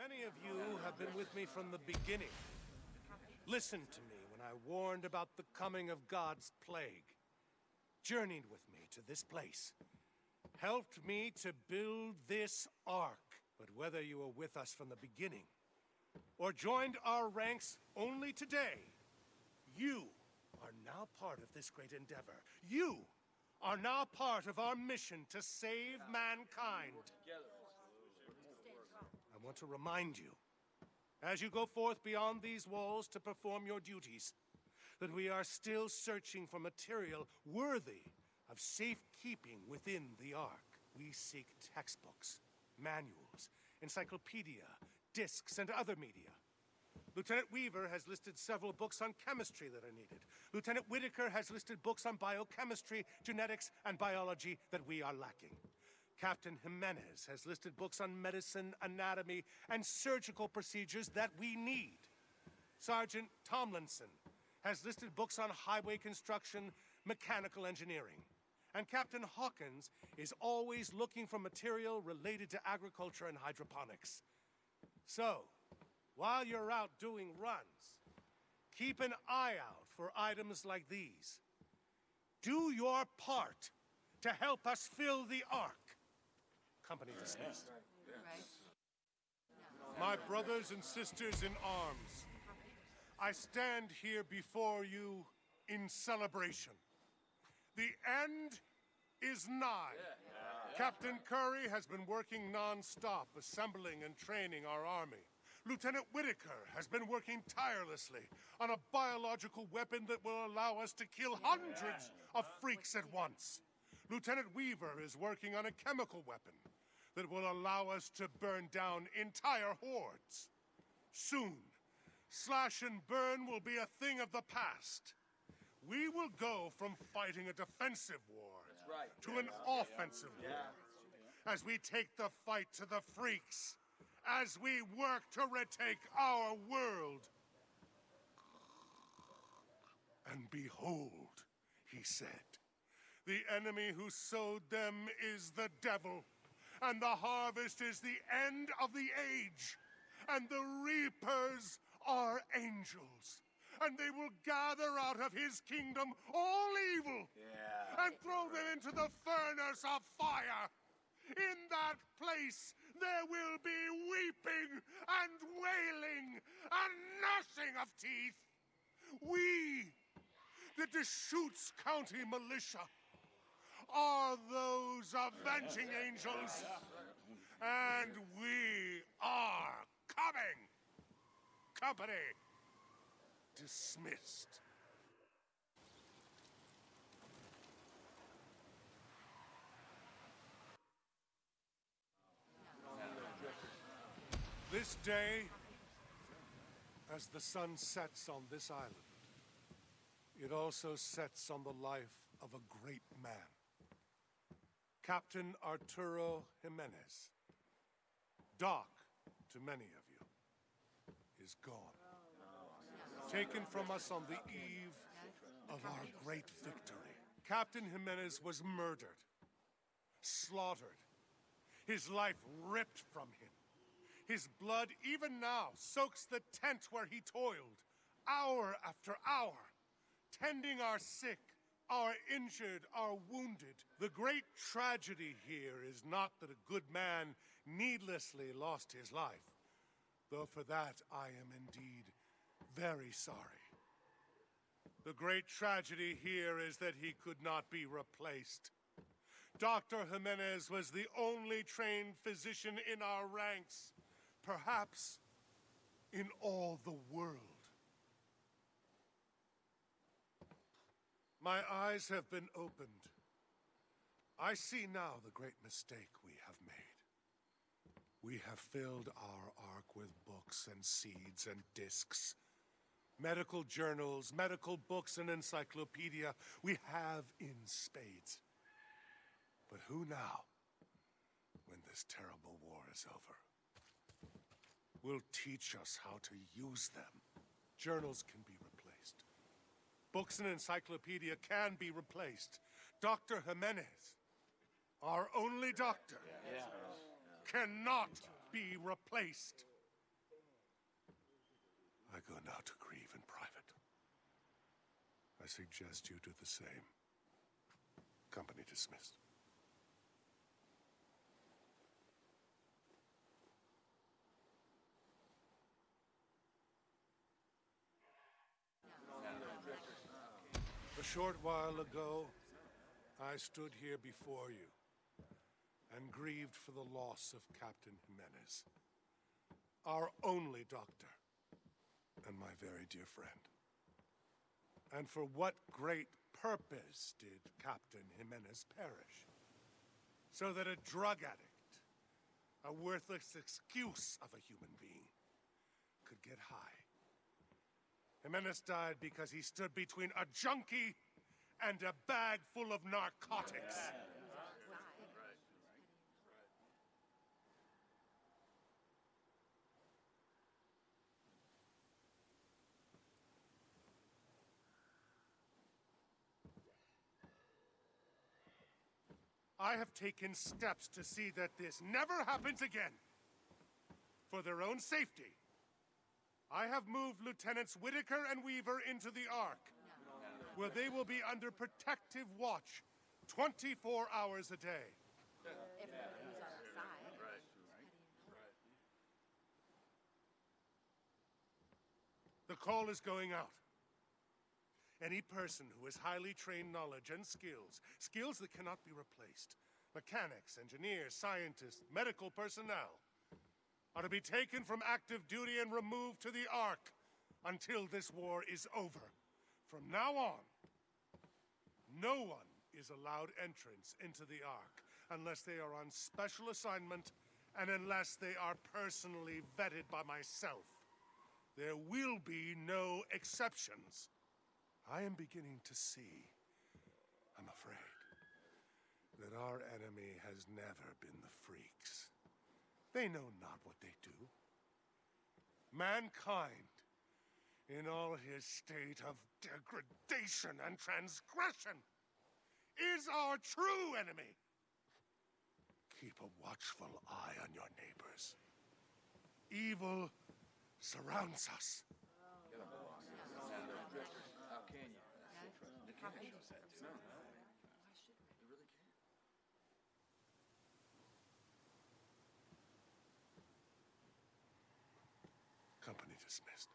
Many of you have been with me from the beginning. Listened to me when I warned about the coming of God's plague. Journeyed with me to this place. Helped me to build this ark. But whether you were with us from the beginning, or joined our ranks only today, you are now part of this great endeavor. You are now part of our mission to save mankind. I want to remind you, as you go forth beyond these walls to perform your duties, that we are still searching for material worthy of safekeeping within the Ark. We seek textbooks, manuals, encyclopedia, discs, and other media. Lieutenant Weaver has listed several books on chemistry that are needed. Lieutenant Whitaker has listed books on biochemistry, genetics, and biology that we are lacking. Captain Jimenez has listed books on medicine, anatomy, and surgical procedures that we need. Sergeant Tomlinson has listed books on highway construction, mechanical engineering. And Captain Hawkins is always looking for material related to agriculture and hydroponics. So, while you're out doing runs, keep an eye out for items like these. Do your part to help us fill the Ark. Company dismissed. My brothers and sisters in arms, I stand here before you in celebration. The end is nigh. Captain Curry has been working non-stop, assembling and training our army. Lieutenant Whitaker has been working tirelessly on a biological weapon that will allow us to kill hundreds of freaks at once. Lieutenant Weaver is working on a chemical weapon that will allow us to burn down entire hordes. Soon, slash and burn will be a thing of the past. We will go from fighting a defensive war to an offensive war, as we take the fight to the freaks, as we work to retake our world. And behold, he said, the enemy who sowed them is the devil, and the harvest is the end of the age, and the reapers are angels. And they will gather out of his kingdom all evil and throw them into the furnace of fire. In that place there will be weeping and wailing and gnashing of teeth. We, the Deschutes County Militia, are those avenging angels, and we are coming. Company dismissed. This day, as the sun sets on this island, it also sets on the life of a great man. Captain Arturo Jimenez, Doc to many of you, is gone. Taken from us on the eve of our great victory. Captain Jimenez was murdered, slaughtered, his life ripped from him. His blood, even now, soaks the tent where he toiled, hour after hour, tending our sick, our injured, our wounded. The great tragedy here is not that a good man needlessly lost his life, though for that I am indeed very sorry. The great tragedy here is that he could not be replaced. Dr. Jimenez was the only trained physician in our ranks, perhaps in all the world. My eyes have been opened. I see now the great mistake we have made. We have filled our ark with books and seeds and discs, medical journals, medical books, and encyclopedia. We have in spades. But who now, when this terrible war is over, will teach us how to use them? Journals can be replaced. Books and encyclopedia can be replaced. Dr. Jimenez, our only doctor, cannot be replaced. I go now to grieve in private. I suggest you do the same. Company dismissed. A short while ago, I stood here before you and grieved for the loss of Captain Jimenez, our only doctor and my very dear friend. And for what great purpose did Captain Jimenez perish? So that a drug addict, a worthless excuse of a human being, could get high. Jimenez died because he stood between a junkie and a bag full of narcotics. I have taken steps to see that this never happens again. For their own safety, I have moved Lieutenants Whitaker and Weaver into the Ark, where they will be under protective watch 24 hours a day. If nobody's on our side. The call is going out. Any person who has highly trained knowledge and skills that cannot be replaced, mechanics, engineers, scientists, medical personnel, are to be taken from active duty and removed to the Ark until this war is over. From now on, no one is allowed entrance into the Ark unless they are on special assignment and unless they are personally vetted by myself. There will be no exceptions. I am beginning to see, I'm afraid, that our enemy has never been the freaks. They know not what they do. Mankind, in all his state of degradation and transgression, is our true enemy. Keep a watchful eye on your neighbors. Evil surrounds us. Company dismissed.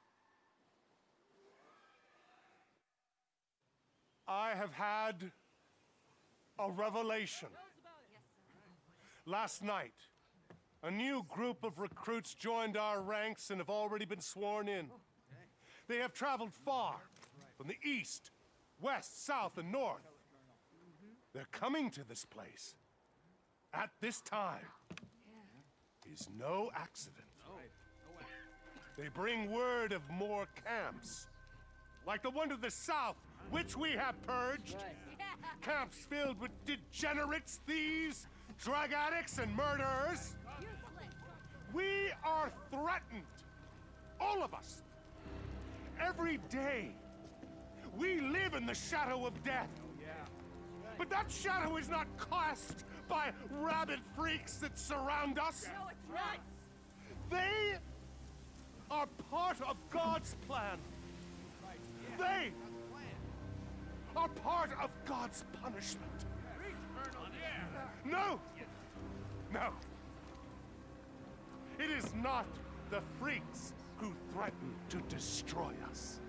I have had a revelation. Last night, a new group of recruits joined our ranks and have already been sworn in. They have traveled far from the east, west, south, and north. They're coming to this place at this time is no accident. They bring word of more camps, like the one to the south, which we have purged. Camps filled with degenerates, thieves, drug addicts, and murderers. We are threatened, all of us. Every day, we live in the shadow of death. But that shadow is not cast by rabid freaks that surround us. No, it's not. They are part of God's plan. They are part of God's punishment. No! No! It is not the freaks who threaten to destroy us.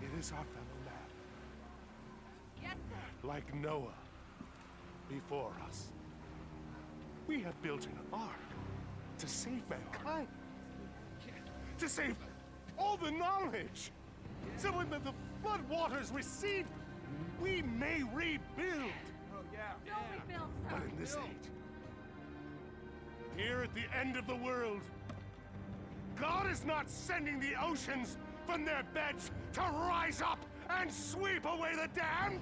It is our fellow man. Yes, sir. Like Noah before us. We have built an ark to save mankind. To save all the knowledge. So when the flood waters recede, we may rebuild. No rebuild, sir. But in this age, here at the end of the world, God is not sending the oceans from their beds to rise up and sweep away the damned.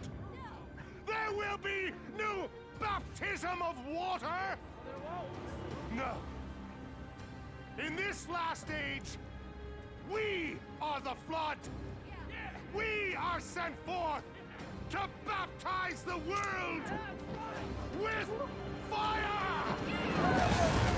There will be no baptism of water. No. In this last age, we are the flood. We are sent forth to baptize the world with fire!